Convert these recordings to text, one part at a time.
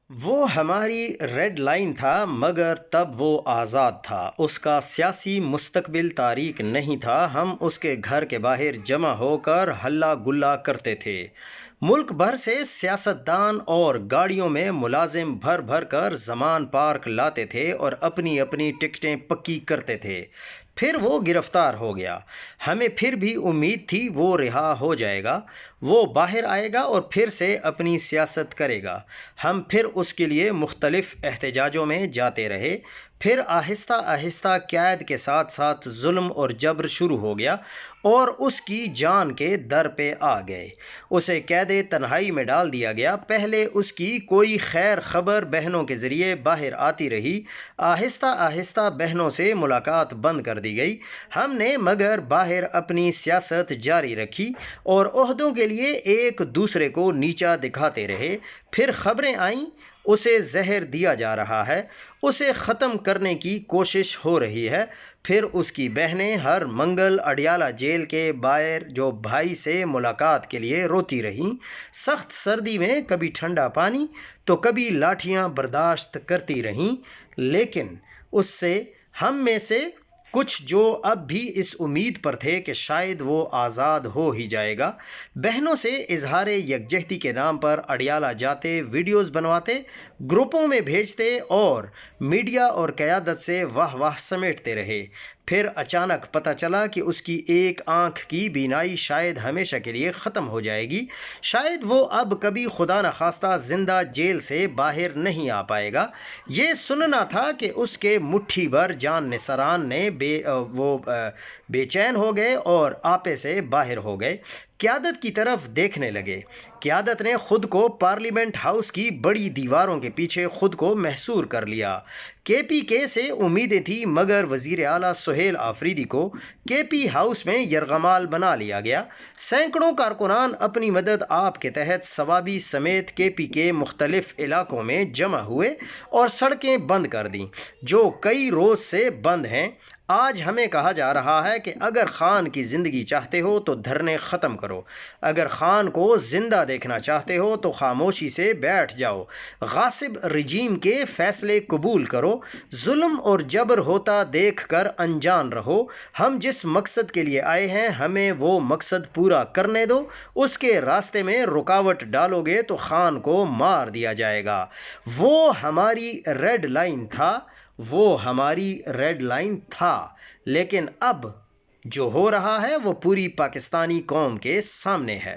وہ ہماری red line تھا مگر تب وہ آزاد تھا، اس کا سیاسی مستقبل تاریک نہیں تھا۔ ہم اس کے گھر کے باہر جمع ہو کر ہلا گلا کرتے تھے۔ ملک بھر سے سیاستدان اور گاڑیوں میں ملازم بھر بھر کر زمان پارک لاتے تھے اور اپنی اپنی ٹکٹیں پکی کرتے تھے۔ پھر وہ گرفتار ہو گیا۔ ہمیں پھر بھی امید تھی وہ رہا ہو جائے گا، وہ باہر آئے گا اور پھر سے اپنی سیاست کرے گا۔ ہم پھر اس کے لیے مختلف احتجاجوں میں جاتے رہے۔ پھر آہستہ آہستہ قید کے ساتھ ساتھ ظلم اور جبر شروع ہو گیا اور اس کی جان کے در پہ آ گئے۔ اسے قید تنہائی میں ڈال دیا گیا۔ پہلے اس کی کوئی خیر خبر بہنوں کے ذریعے باہر آتی رہی۔ آہستہ آہستہ بہنوں سے ملاقات بند کر دی گئی۔ ہم نے مگر باہر اپنی سیاست جاری رکھی اور عہدوں کے لیے ایک دوسرے کو نیچا دکھاتے رہے۔ پھر خبریں آئیں اسے زہر دیا جا رہا ہے، اسے ختم کرنے کی کوشش ہو رہی ہے۔ پھر اس کی بہنیں ہر منگل اڈیالہ جیل کے باہر جو بھائی سے ملاقات کے لیے روتی رہیں، سخت سردی میں کبھی ٹھنڈا پانی تو کبھی لاٹھیاں برداشت کرتی رہیں۔ لیکن اس سے ہم میں سے کچھ جو اب بھی اس امید پر تھے کہ شاید وہ آزاد ہو ہی جائے گا، بہنوں سے اظہار یکجہتی کے نام پر اڈیالہ جاتے، ویڈیوز بنواتے، گروپوں میں بھیجتے اور میڈیا اور قیادت سے واہ واہ سمیٹتے رہے۔ پھر اچانک پتہ چلا کہ اس کی ایک آنکھ کی بینائی شاید ہمیشہ کے لیے ختم ہو جائے گی، شاید وہ اب کبھی خدا نخواستہ زندہ جیل سے باہر نہیں آ پائے گا۔ یہ سننا تھا کہ اس کے مٹھی بھر جان نثاران نے بے چین ہو گئے اور آپے سے باہر ہو گئے، قیادت کی طرف دیکھنے لگے۔ قیادت نے خود کو پارلیمنٹ ہاؤس کی بڑی دیواروں کے پیچھے خود کو محصور کر لیا۔ کے پی کے سے امیدیں تھیں مگر وزیر اعلیٰ سہیل آفریدی کو کے پی ہاؤس میں یرغمال بنا لیا گیا۔ سینکڑوں کارکنان اپنی مدد آپ کے تحت ثوابی سمیت کے پی کے مختلف علاقوں میں جمع ہوئے اور سڑکیں بند کر دیں، جو کئی روز سے بند ہیں۔ آج ہمیں کہا جا رہا ہے کہ اگر خان کی زندگی چاہتے ہو تو دھرنے ختم کرو، اگر خان کو زندہ دیکھنا چاہتے ہو تو خاموشی سے بیٹھ جاؤ، غاصب رجیم کے فیصلے قبول کرو، ظلم اور جبر ہوتا دیکھ کر انجان رہو۔ ہم جس مقصد کے لیے آئے ہیں ہمیں وہ مقصد پورا کرنے دو، اس کے راستے میں رکاوٹ ڈالو گے تو خان کو مار دیا جائے گا۔ وہ ہماری ریڈ لائن تھا، وہ ہماری ریڈ لائن تھا، لیکن اب جو ہو رہا ہے وہ پوری پاکستانی قوم کے سامنے ہے۔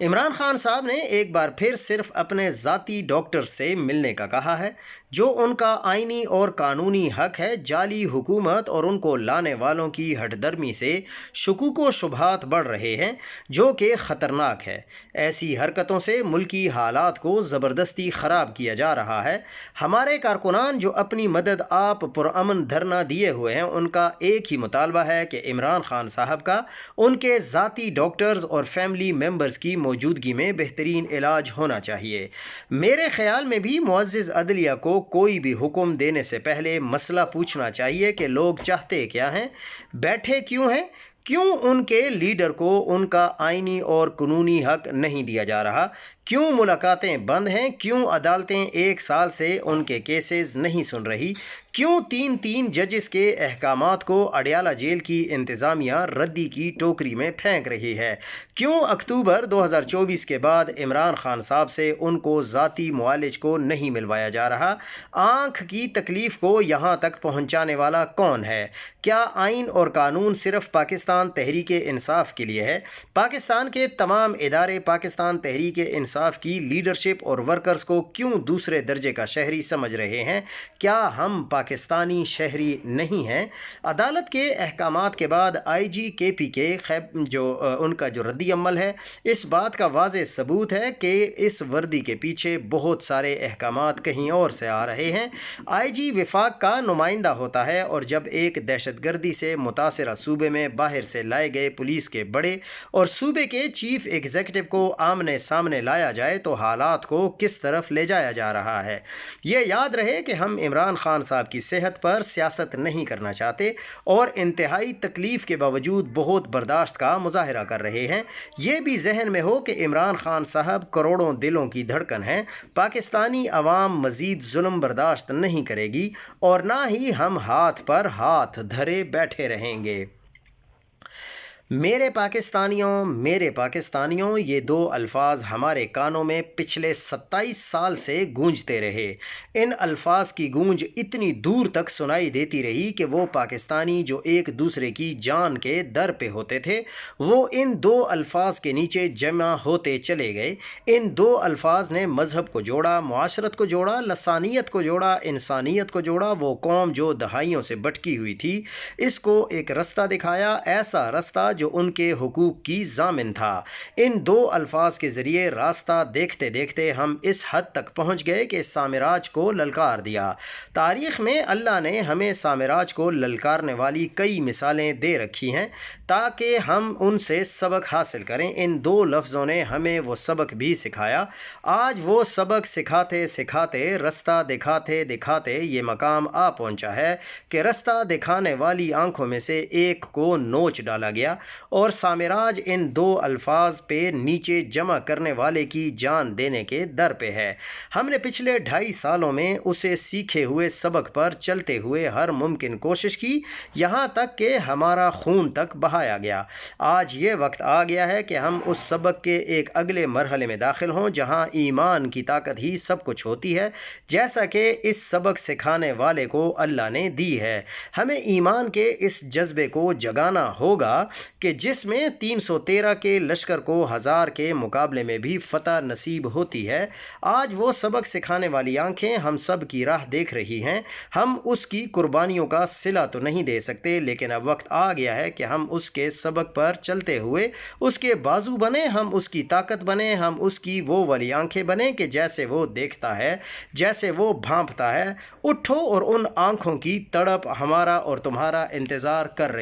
عمران خان صاحب نے ایک بار پھر صرف اپنے ذاتی ڈاکٹر سے ملنے کا کہا ہے، جو ان کا آئینی اور قانونی حق ہے۔ جعلی حکومت اور ان کو لانے والوں کی ہٹ درمی سے شکوک و شبہات بڑھ رہے ہیں، جو کہ خطرناک ہے۔ ایسی حرکتوں سے ملکی حالات کو زبردستی خراب کیا جا رہا ہے۔ ہمارے کارکنان جو اپنی مدد آپ پرامن دھرنا دیے ہوئے ہیں، ان کا ایک ہی مطالبہ ہے کہ عمران خان صاحب کا ان کے ذاتی ڈاکٹرز اور فیملی ممبرز کی موجودگی میں بہترین علاج ہونا چاہیے۔ میرے خیال میں بھی معزز عدلیہ کو کوئی بھی حکم دینے سے پہلے مسئلہ پوچھنا چاہیے کہ لوگ چاہتے کیا ہیں، بیٹھے کیوں ہیں، کیوں ان کے لیڈر کو ان کا آئینی اور قانونی حق نہیں دیا جا رہا، کیوں ملاقاتیں بند ہیں، کیوں عدالتیں 1 سال سے ان کے کیسز نہیں سن رہی، کیوں 3 ججز کے احکامات کو اڈیالہ جیل کی انتظامیہ ردی کی ٹوکری میں پھینک رہی ہے، کیوں اکتوبر 2024 کے بعد عمران خان صاحب سے ان کو ذاتی معالج کو نہیں ملوایا جا رہا، آنکھ کی تکلیف کو یہاں تک پہنچانے والا کون ہے؟ کیا آئین اور قانون صرف پاکستان تحریک انصاف کے لیے ہے؟ پاکستان کے تمام ادارے پاکستان تحریک انصاف کی لیڈرشپ اور ورکرز کو کیوں دوسرے درجے کا شہری سمجھ رہے ہیں؟ کیا ہم پاکستانی شہری نہیں ہیں؟ عدالت کے احکامات کے بعد آئی جی کے پی کے ان کا جو ردی عمل ہے، اس بات کا واضح ثبوت ہے کہ اس وردی کے پیچھے بہت سارے احکامات کہیں اور سے آ رہے ہیں۔ آئی جی وفاق کا نمائندہ ہوتا ہے اور جب ایک دہشت گردی سے متاثرہ صوبے میں باہر سے لائے گئے پولیس کے بڑے اور صوبے کے چیف ایگزیکٹو کو آمنے سامنے لایا کیا جائے تو حالات کو کس طرف لے جایا جا رہا ہے۔ یہ یاد رہے کہ ہم عمران خان صاحب کی صحت پر سیاست نہیں کرنا چاہتے اور انتہائی تکلیف کے باوجود بہت برداشت کا مظاہرہ کر رہے ہیں۔ یہ بھی ذہن میں ہو کہ عمران خان صاحب کروڑوں دلوں کی دھڑکن ہیں۔ پاکستانی عوام مزید ظلم برداشت نہیں کرے گی اور نہ ہی ہم ہاتھ پر ہاتھ دھرے بیٹھے رہیں گے۔ میرے پاکستانیوں یہ دو الفاظ ہمارے کانوں میں پچھلے 27 سال سے گونجتے رہے۔ ان الفاظ کی گونج اتنی دور تک سنائی دیتی رہی کہ وہ پاکستانی جو ایک دوسرے کی جان کے در پہ ہوتے تھے وہ ان دو الفاظ کے نیچے جمع ہوتے چلے گئے۔ ان دو الفاظ نے مذہب کو جوڑا، معاشرت کو جوڑا، لسانیت کو جوڑا، انسانیت کو جوڑا۔ وہ قوم جو دہائیوں سے بھٹکی ہوئی تھی اس کو ایک رستہ دکھایا، ایسا رستہ جو ان کے حقوق کی ضامن تھا۔ ان دو الفاظ کے ذریعے راستہ دیکھتے دیکھتے ہم اس حد تک پہنچ گئے کہ سامراج کو للکار دیا۔ تاریخ میں اللہ نے ہمیں سامراج کو للکارنے والی کئی مثالیں دے رکھی ہیں تاکہ ہم ان سے سبق حاصل کریں۔ ان دو لفظوں نے ہمیں وہ سبق بھی سکھایا۔ آج وہ سبق سکھاتے سکھاتے، رستہ دکھاتے دکھاتے یہ مقام آ پہنچا ہے کہ رستہ دکھانے والی آنکھوں میں سے ایک کو نوچ ڈالا گیا اور سامراج ان دو الفاظ پہ نیچے جمع کرنے والے کی جان دینے کے در پہ ہے۔ ہم نے پچھلے 2.5 سالوں میں اسے سیکھے ہوئے سبق پر چلتے ہوئے ہر ممکن کوشش کی، یہاں تک کہ ہمارا خون تک بہایا گیا۔ آج یہ وقت آ گیا ہے کہ ہم اس سبق کے ایک اگلے مرحلے میں داخل ہوں جہاں ایمان کی طاقت ہی سب کچھ ہوتی ہے، جیسا کہ اس سبق سکھانے والے کو اللہ نے دی ہے۔ ہمیں ایمان کے اس جذبے کو جگانا ہوگا کہ جس میں 313 کے لشکر کو 1000 کے مقابلے میں بھی فتح نصیب ہوتی ہے۔ آج وہ سبق سکھانے والی آنکھیں ہم سب کی راہ دیکھ رہی ہیں۔ ہم اس کی قربانیوں کا صلہ تو نہیں دے سکتے، لیکن اب وقت آ گیا ہے کہ ہم اس کے سبق پر چلتے ہوئے اس کے بازو بنیں، ہم اس کی طاقت بنیں، ہم اس کی وہ والی آنکھیں بنیں کہ جیسے وہ دیکھتا ہے، جیسے وہ بھانپتا ہے۔ اٹھو اور ان آنکھوں کی تڑپ ہمارا اور تمہارا انتظار کر رہی